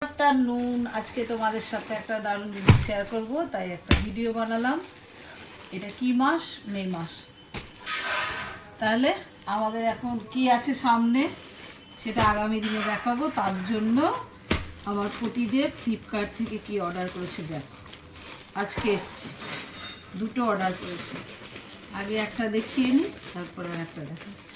Afternoon, আজকে তোমাদের সাথে একটা দারুণ জিনিস শেয়ার করব, তাই একটা ভিডিও বানালাম। এটা কি মাস? মে মাস। তাহলে আমাদের এখন কি আছে সামনে সেটা আগামী দিনে দেখাবো। তার জন্য আমার প্রতিদেব ফ্লিপকার্ট থেকে কি অর্ডার করেছে দেখো। আজকে এসছে, দুটো অর্ডার করেছে। আগে একটা দেখিয়ে নিই, তারপরে আর একটা দেখাচ্ছি।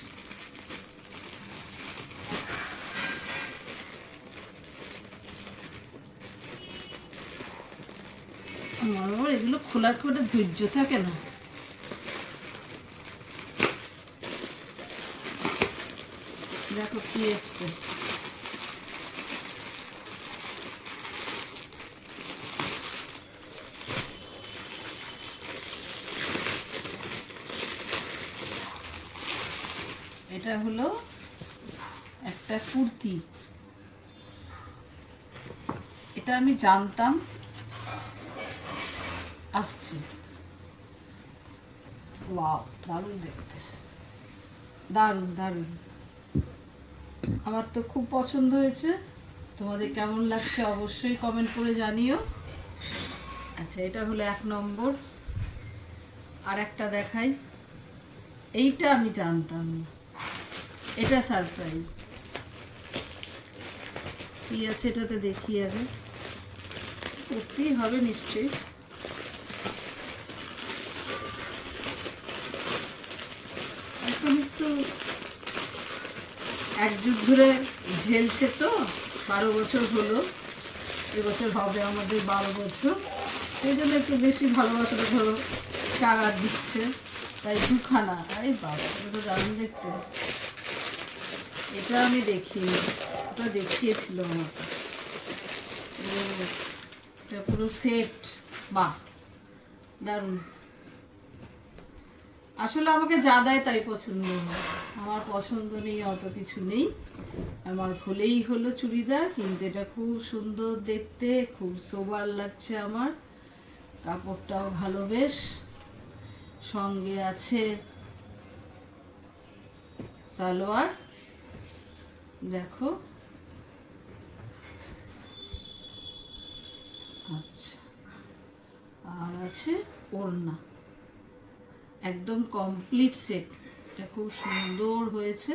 আমার এগুলো খোলার খুব একটা ধৈর্য থাকে না। দেখো কি এসছে। এটা হলো একটা কুর্তি। এটা আমি জানতাম আসছে। ওয়াও, দারুণ দেখতে, দারুণ দারুণ। আমার তো খুব পছন্দ হয়েছে। তোমাদের কেমন লাগছে অবশ্যই কমেন্ট করে জানিও। আচ্ছা, এটা হলো 1 নম্বর। আর একটা দেখাই, এইটা আমি জানতাম না, এটা সারপ্রাইজ। কি আছে এটাতে দেখি, আগে করতেই হবে নিশ্চয়ই। এখন একটু এক যুগ ধরে ঝেলছে তো, 12 বছর হলো, এবছর হবে আমাদের 12 বছর। সেই জন্য একটু বেশি ভালোবাসাটা ধরো চাগার দিচ্ছে, তাই দুখানা। আরে বাবা, এটা তো দারুণ দেখতে। এটা আমি দেখিনি, ওটা দেখিয়েছিল আমাকে। এটা পুরো সেট, বাহ দারুণ। আসলে আমাকে যা দেয় তাই পছন্দ হয়, আমার পছন্দ নেই অত কিছু নেই। আমার হলেই হলো চুড়িদার, কিন্তু এটা খুব সুন্দর দেখতে, খুব সোবার লাগছে আমার। কাপড়টাও ভালো বেশ। সঙ্গে আছে সালোয়ার, দেখো। আচ্ছা, আর আছে ওড়না, একদম কমপ্লিট সেট। এটা খুব সুন্দর হয়েছে।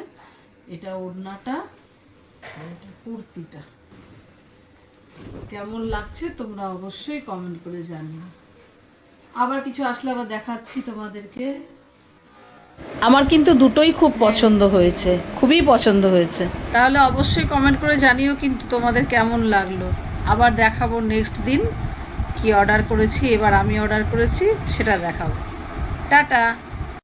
এটা ওড়নাটা, আর এটা কুর্তিটা। কেমন লাগছে তোমরা অবশ্যই কমেন্ট করে জানিও। আবার কিছু আসলে আবার দেখাচ্ছি তোমাদেরকে। আমার কিন্তু দুটোই খুব পছন্দ হয়েছে, খুবই পছন্দ হয়েছে। তাহলে অবশ্যই কমেন্ট করে জানিও কিন্তু তোমাদের কেমন লাগলো। আবার দেখাবো নেক্সট দিন কি অর্ডার করেছি, এবার আমি অর্ডার করেছি সেটা দেখাবো। টাটা।